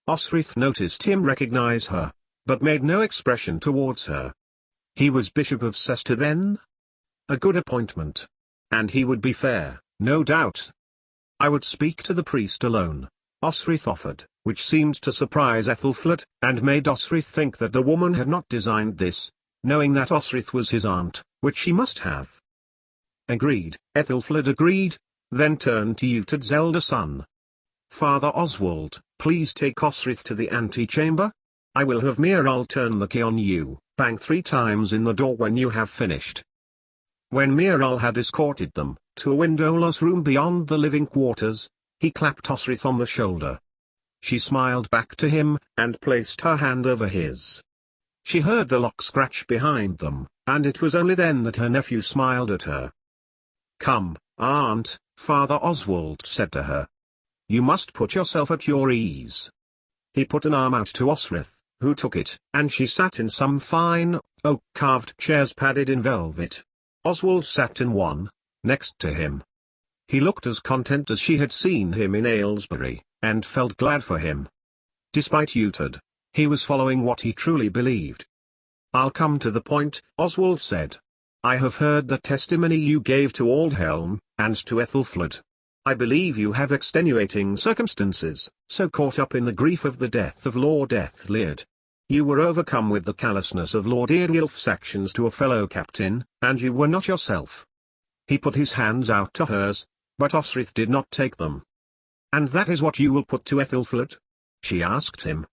Osrith noticed him recognize her, but made no expression towards her. He was Bishop of Cester then? A good appointment. And he would be fair, no doubt. I would speak to the priest alone, Osrith offered, which seemed to surprise Ethelflaed, and made Osrith think that the woman had not designed this, knowing that Osrith was his aunt, which she must have. Agreed, Ethelflaed agreed, then turned to Uthod's elder son. Father Oswald, please take Osrith to the antechamber. I will have Miral turn the key on you, bang 3 times in the door when you have finished. When Miral had escorted them to a windowless room beyond the living quarters, he clapped Osrith on the shoulder. She smiled back to him, and placed her hand over his. She heard the lock scratch behind them, and it was only then that her nephew smiled at her. "Come, Aunt," Father Oswald said to her. "You must put yourself at your ease." He put an arm out to Osrith, who took it, and she sat in some fine, oak-carved chairs padded in velvet. Oswald sat in one, next to him. He looked as content as she had seen him in Aylesbury, and felt glad for him. Despite Uhtred, he was following what he truly believed. "I'll come to the point," Oswald said. "I have heard the testimony you gave to Aldhelm, and to Ethelflaed. I believe you have extenuating circumstances, so caught up in the grief of the death of Lord Ethelred. You were overcome with the callousness of Lord Eardwulf's actions to a fellow captain, and you were not yourself." He put his hands out to hers, but Osrith did not take them. "And that is what you will put to Ethelflaed?" she asked him.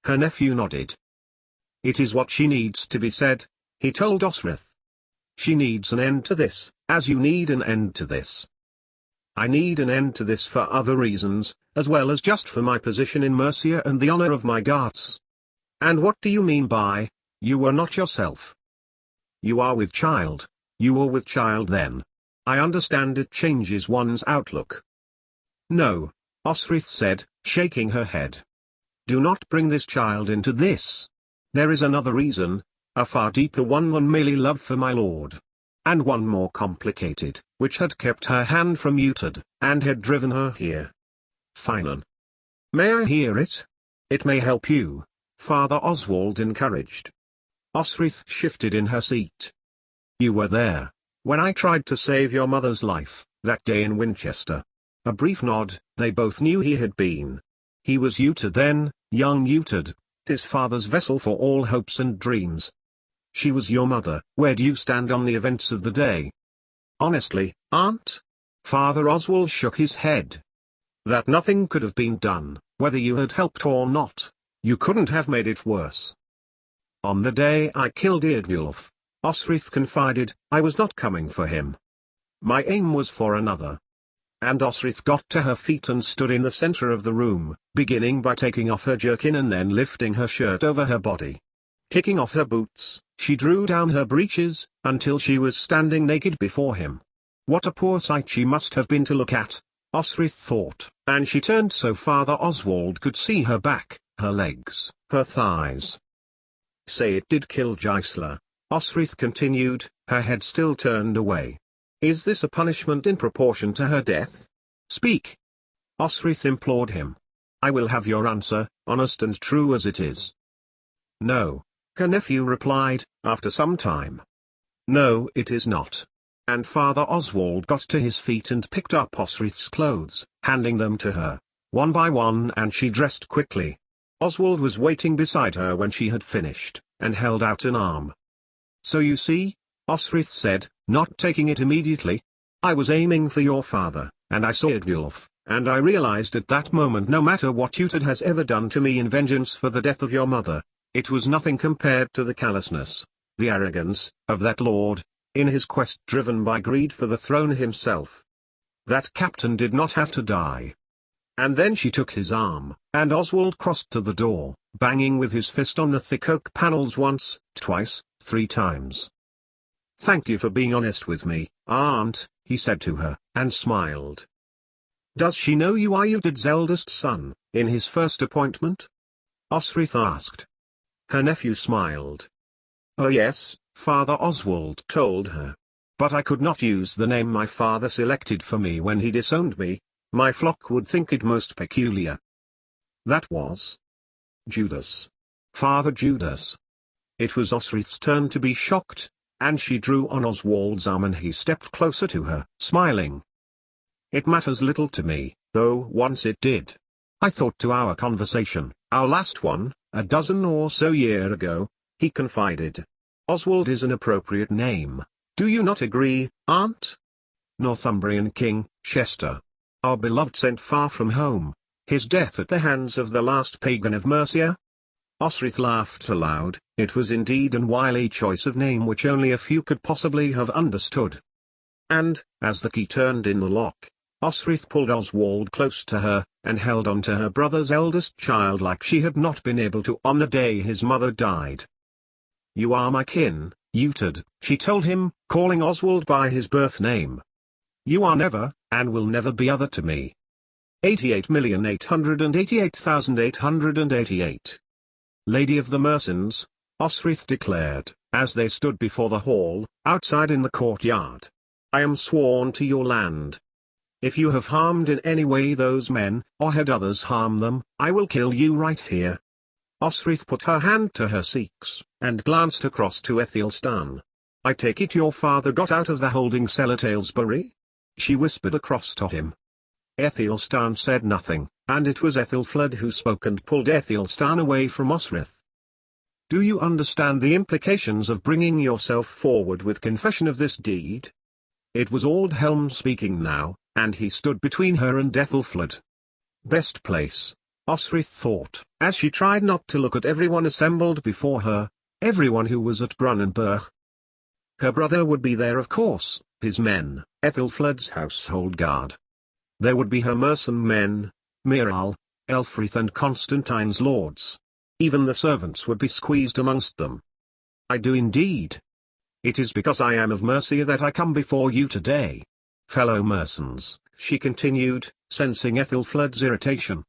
Her nephew nodded. "It is what she needs to be said," he told Osrith. "She needs an end to this, as you need an end to this. I need an end to this for other reasons, as well as just for my position in Mercia and the honor of my guards." "And what do you mean by, you were not yourself?" "You are with child. You were with child then. I understand it changes one's outlook." "No," Osrith said, shaking her head. "Do not bring this child into this. There is another reason, a far deeper one than merely love for my lord. And one more complicated, which had kept her hand from Uhtred, and had driven her here." "Finan. May I hear it? It may help you," Father Oswald encouraged. Osrith shifted in her seat. "You were there, when I tried to save your mother's life, that day in Winchester." A brief nod, they both knew he had been. He was Uhtred then, young Uhtred, his father's vessel for all hopes and dreams. "She was your mother. Where do you stand on the events of the day?" "Honestly, Aunt?" Father Oswald shook his head. "That nothing could have been done, whether you had helped or not. You couldn't have made it worse. On the day I killed Eardwulf," Osrith confided, "I was not coming for him. My aim was for another." And Osrith got to her feet and stood in the center of the room, beginning by taking off her jerkin and then lifting her shirt over her body. Kicking off her boots, she drew down her breeches, until she was standing naked before him. What a poor sight she must have been to look at, Osrith thought, and she turned so Father Oswald could see her back, her legs, her thighs. "Say it did kill Gisela," Osrith continued, her head still turned away. "Is this a punishment in proportion to her death? Speak!" Osrith implored him. "I will have your answer, honest and true as it is." "No," her nephew replied, after some time. "No, it is not." And Father Oswald got to his feet and picked up Osrith's clothes, handing them to her, one by one, and she dressed quickly. Oswald was waiting beside her when she had finished, and held out an arm. "So you see," Osrith said, not taking it immediately, "I was aiming for your father, and I saw Eardwulf, and I realized at that moment no matter what Uhtred has ever done to me in vengeance for the death of your mother, it was nothing compared to the callousness, the arrogance, of that lord, in his quest driven by greed for the throne himself. That captain did not have to die." And then she took his arm, and Oswald crossed to the door, banging with his fist on the thick oak panels once, twice, 3 times. "Thank you for being honest with me, Aunt," he said to her, and smiled. "Does she know you are Uhtred's eldest son, in his first appointment?" Osrith asked. Her nephew smiled. "Oh yes," Father Oswald told her. "But I could not use the name my father selected for me when he disowned me. My flock would think it most peculiar." "That was Judas. Father Judas. It was Osrith's turn to be shocked, and she drew on Oswald's arm and he stepped closer to her, smiling. It matters little to me, though once it did. I thought to our conversation, our last one, a dozen or so years ago, he confided. Oswald is an appropriate name. Do you not agree, Aunt? Northumbrian King, Chester. Our beloved sent far from home, his death at the hands of the last pagan of Mercia? Osrith laughed aloud. It was indeed an wily choice of name which only a few could possibly have understood. And, as the key turned in the lock, Osrith pulled Oswald close to her, and held on to her brother's eldest child like she had not been able to on the day his mother died. You are my kin, Uhtred, she told him, calling Oswald by his birth name. You are never, and will never be other to me. 88,888,888. Lady of the Mercians, Osrith declared, as they stood before the hall, outside in the courtyard. I am sworn to your land. If you have harmed in any way those men, or had others harm them, I will kill you right here. Osrith put her hand to her cheeks, and glanced across to Aethelstan. I take it your father got out of the holding cell at Aylesbury? She whispered across to him. Aethelstan said nothing, and it was Ethelfled who spoke and pulled Aethelstan away from Osrith. Do you understand the implications of bringing yourself forward with confession of this deed? It was Aldhelm speaking now, and he stood between her and Ethelfled. Best place, Osrith thought, as she tried not to look at everyone assembled before her, everyone who was at Brunanburh. Her brother would be there of course, his men, Ethelfled's household guard. There would be her mercenary men, Miral, Elfrith and Constantine's lords. Even the servants would be squeezed amongst them. I do indeed. It is because I am of Mercia that I come before you today. Fellow mercenaries, she continued, sensing Ethelfled's irritation.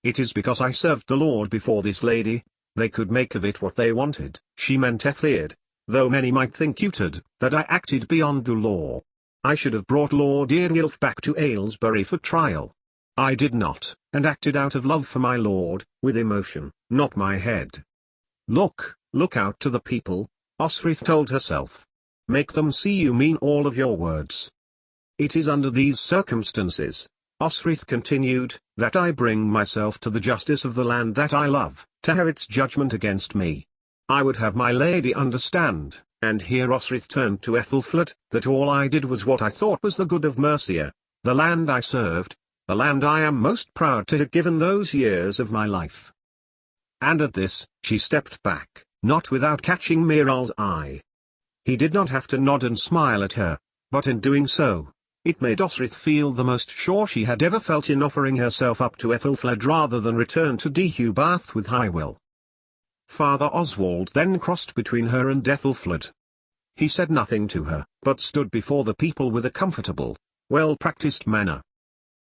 It is because I served the Lord before this lady. They could make of it what they wanted. She meant Ethelred, though many might think Uhtred, that I acted beyond the law. I should have brought Lord Eardwulf back to Aylesbury for trial. I did not, and acted out of love for my lord, with emotion, not my head. Look out to the people, Osrith told herself. Make them see you mean all of your words. It is under these circumstances, Osrith continued, that I bring myself to the justice of the land that I love, to have its judgment against me. I would have my lady understand, and here Osrith turned to Ethelfled, that all I did was what I thought was the good of Mercia, the land I served, the land I am most proud to have given those years of my life. And at this, she stepped back, not without catching Miral's eye. He did not have to nod and smile at her, but in doing so, it made Osrith feel the most sure she had ever felt in offering herself up to Ethelfled rather than return to Deheubarth with high will. Father Oswald then crossed between her and Ethelfled. He said nothing to her, but stood before the people with a comfortable, well-practiced manner.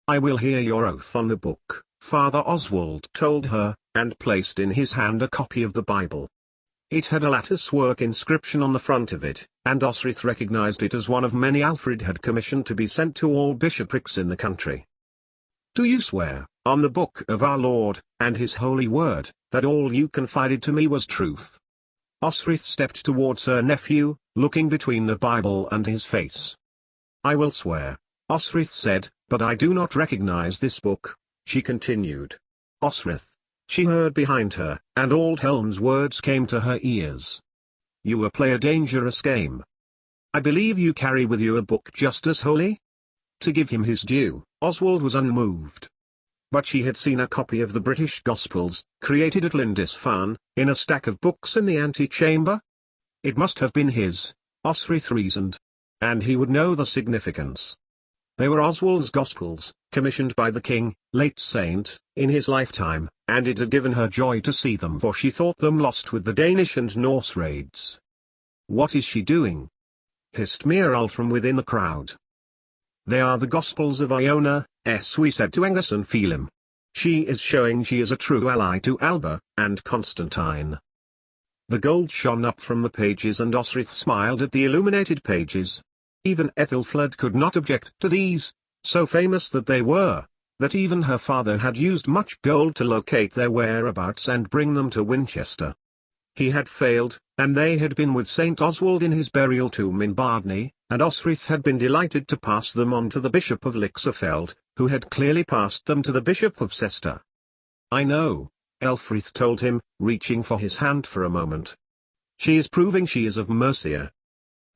I will hear your oath on the book, Father Oswald told her, and placed in his hand a copy of the Bible. It had a lattice-work inscription on the front of it, and Osrith recognized it as one of many Alfred had commissioned to be sent to all bishoprics in the country. Do you swear, on the book of our Lord, and his holy word, that all you confided to me was truth? Osrith stepped towards her nephew, looking between the Bible and his face. I will swear, Osrith said, but I do not recognize this book, she continued. Osrith. She heard behind her, and Aldhelm's words came to her ears. You will play a dangerous game. I believe you carry with you a book just as holy? To give him his due, Oswald was unmoved. But she had seen a copy of the British Gospels, created at Lindisfarne, in a stack of books in the antechamber. It must have been his, Osrith reasoned. And he would know the significance. They were Oswald's Gospels, commissioned by the king, late saint, in his lifetime, and it had given her joy to see them for she thought them lost with the Danish and Norse raids. What is she doing? Hissed Miral from within the crowd. They are the Gospels of Iona, we said to Angus and Phelim. She is showing she is a true ally to Alba, and Constantine. The gold shone up from the pages and Osrith smiled at the illuminated pages. Even Ethelfled could not object to these, so famous that they were. that even her father had used much gold to locate their whereabouts and bring them to Winchester. He had failed, and they had been with St. Oswald in his burial tomb in Bardney, and Osric had been delighted to pass them on to the Bishop of Lichterfeld, who had clearly passed them to the Bishop of Cester. "I know," Elfrith told him, reaching for his hand for a moment. "She is proving she is of Mercia.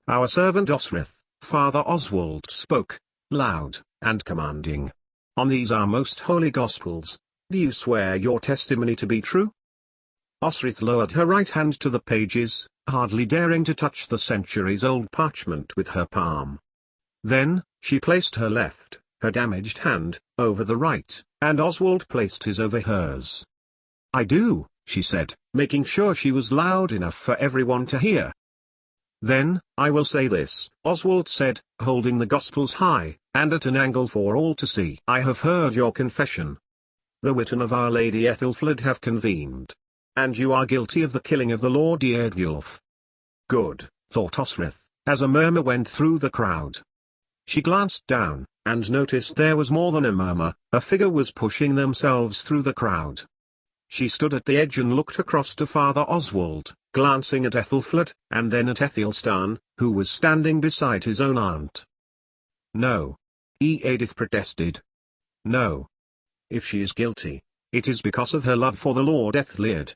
Our servant Osric," Father Oswald spoke, loud and commanding. "On these our most holy Gospels, do you swear your testimony to be true?" Osric lowered her right hand to the pages, hardly daring to touch the centuries-old parchment with her palm. Then, she placed her left, her damaged hand, over the right, and Oswald placed his over hers. "I do," she said, making sure she was loud enough for everyone to hear. "Then, I will say this," Oswald said, holding the Gospels high, and at an angle for all to see. "I have heard your confession. The Witan of Our Lady Ethelfled have convened. And you are guilty of the killing of the Lord Eardgulf." "Good," thought Osric, as a murmur went through the crowd. She glanced down, and noticed there was more than a murmur, a figure was pushing themselves through the crowd. She stood at the edge and looked across to Father Oswald, glancing at Ethelfled, and then at Ethelstan, who was standing beside his own aunt. "No," Edith protested. "No. If she is guilty, it is because of her love for the Lord Ethelred."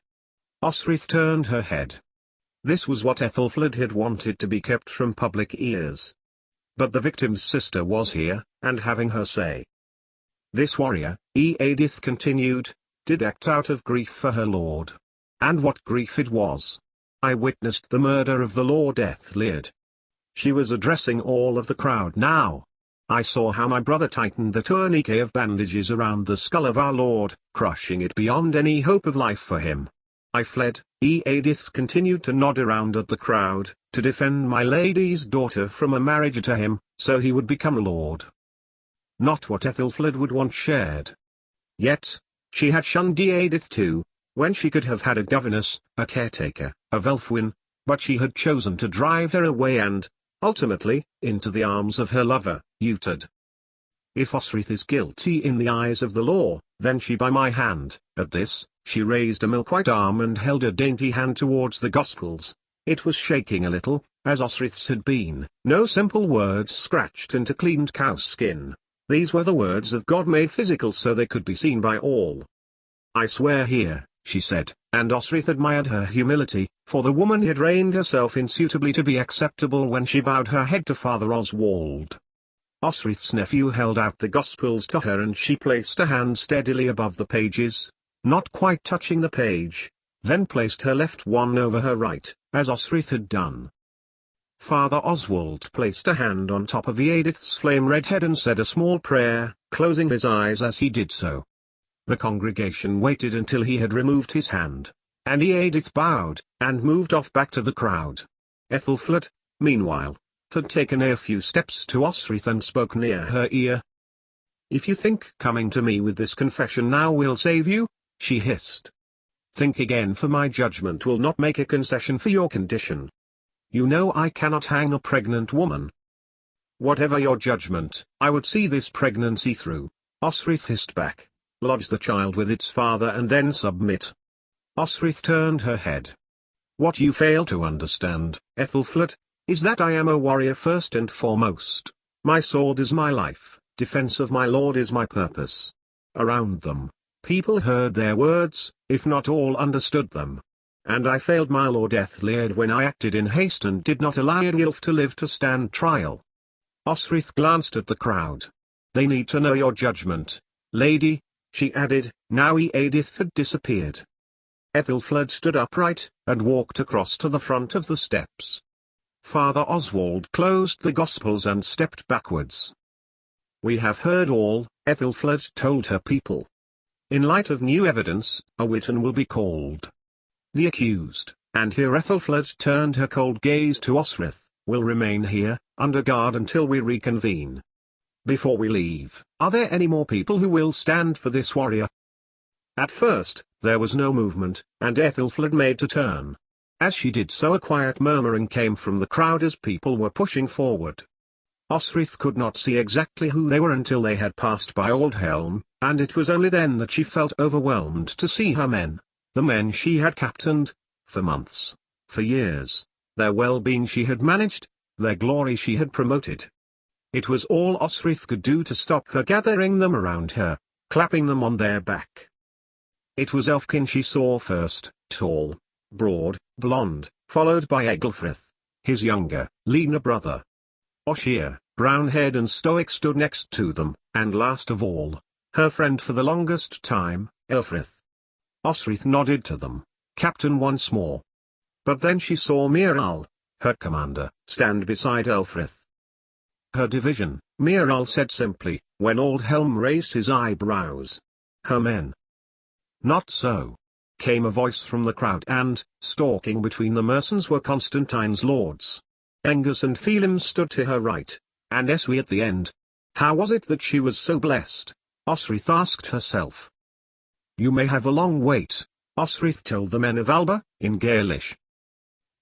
Osric turned her head. This was what Ethelfled had wanted to be kept from public ears. But the victim's sister was here, and having her say. "This warrior," Edith continued, "did act out of grief for her lord. And what grief it was! I witnessed the murder of the Lord Ethelred." She was addressing all of the crowd now. "I saw how my brother tightened the tourniquet of bandages around the skull of our Lord, crushing it beyond any hope of life for him. I fled," Edith continued to nod around at the crowd, "to defend my lady's daughter from a marriage to him, so he would become lord." Not what Ethelfled would want shared. Yet, she had shunned Edith too, when she could have had a governess, a caretaker, of Elfwin, but she had chosen to drive her away and, ultimately, into the arms of her lover, Eutard. "If Osric is guilty in the eyes of the law, then she by my hand." At this, she raised a milk-white arm and held a dainty hand towards the Gospels. It was shaking a little, as Osric's had been. No simple words scratched into cleaned cow skin. These were the words of God made physical so they could be seen by all. "I swear here," she said, and Osric admired her humility, for the woman had reined herself in suitably to be acceptable when she bowed her head to Father Oswald. Osric's nephew held out the Gospels to her and she placed a hand steadily above the pages, not quite touching the page, then placed her left one over her right, as Osric had done. Father Oswald placed a hand on top of Edith's flame-red head and said a small prayer, closing his eyes as he did so. The congregation waited until he had removed his hand, and Edith bowed, and moved off back to the crowd. Ethelfled, meanwhile, had taken a few steps to Osric and spoke near her ear. "If you think coming to me with this confession now will save you," she hissed, "think again, for my judgment will not make a concession for your condition. You know I cannot hang a pregnant woman." "Whatever your judgment, I would see this pregnancy through," Osric hissed back. "Lodge the child with its father and then submit." Osric turned her head. "What you fail to understand, Ethelfled, is that I am a warrior first and foremost. My sword is my life, defense of my lord is my purpose." Around them, people heard their words, if not all understood them. "And I failed my lord Ethelred when I acted in haste and did not allow Eardgulf to live to stand trial." Osric glanced at the crowd. "They need to know your judgment, lady," she added. Now Edith had disappeared. Ethelfled stood upright, and walked across to the front of the steps. Father Oswald closed the Gospels and stepped backwards. "We have heard all," Ethelfled told her people. "In light of new evidence, a Witan will be called. The accused," and here Ethelfled turned her cold gaze to Osric, "will remain here, under guard until we reconvene. Before we leave, are there any more people who will stand for this warrior?" At first, there was no movement, and Ethelfled made to turn. As she did so, a quiet murmuring came from the crowd as people were pushing forward. Osric could not see exactly who they were until they had passed by Aldhelm, and it was only then that she felt overwhelmed to see her men, the men she had captained, for months, for years, their well-being she had managed, their glory she had promoted. It was all Osrith could do to stop her gathering them around her, clapping them on their back. It was Elfkin she saw first, tall, broad, blonde, followed by Egelfrith, his younger, leaner brother. Oshir, brown-haired and stoic, stood next to them, and last of all, her friend for the longest time, Elfrith. Osrith nodded to them, captain once more. But then she saw Miral, her commander, stand beside Elfrith. Her division, Miral said simply, when Aldhelm raised his eyebrows. Her men. Not so. Came a voice from the crowd, and, stalking between the mercenaries were Constantine's lords. Engus and Phelim stood to her right, and Eswi at the end. How was it that she was so blessed? Osrith asked herself. You may have a long wait, Osrith told the men of Alba, in Gaelish.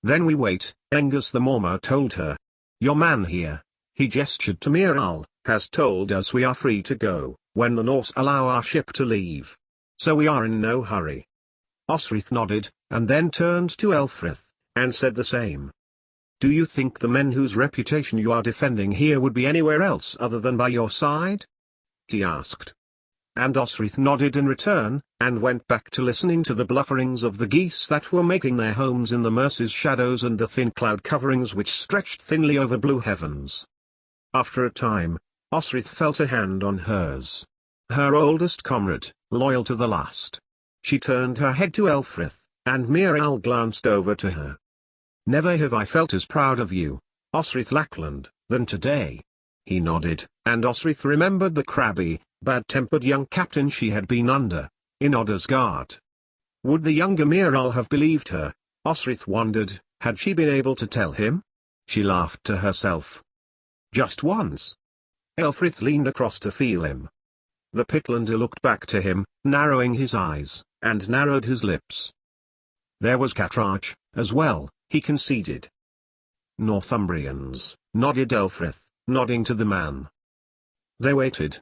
Then we wait, Engus the Mormor told her. Your man here, he gestured to Miral, has told us we are free to go, when the Norse allow our ship to leave. So we are in no hurry. Osrith nodded, and then turned to Elfrith, and said the same. Do you think the men whose reputation you are defending here would be anywhere else other than by your side? He asked. And Osrith nodded in return, and went back to listening to the blufferings of the geese that were making their homes in the Merce's shadows and the thin cloud coverings which stretched thinly over blue heavens. After a time, Osrith felt a hand on hers. Her oldest comrade, loyal to the last. She turned her head to Elfrith, and Miral glanced over to her. Never have I felt as proud of you, Osrith Lackland, than today. He nodded, and Osrith remembered the crabby, bad-tempered young captain she had been under, in Odda's guard. Would the younger Miral have believed her? Osrith wondered, had she been able to tell him? She laughed to herself. Just once. Elfrith leaned across to feel him. The Pitlander looked back to him, narrowing his eyes, and narrowed his lips. There was Catrarch, as well, he conceded. Northumbrians, nodded Elfrith, nodding to the man. They waited,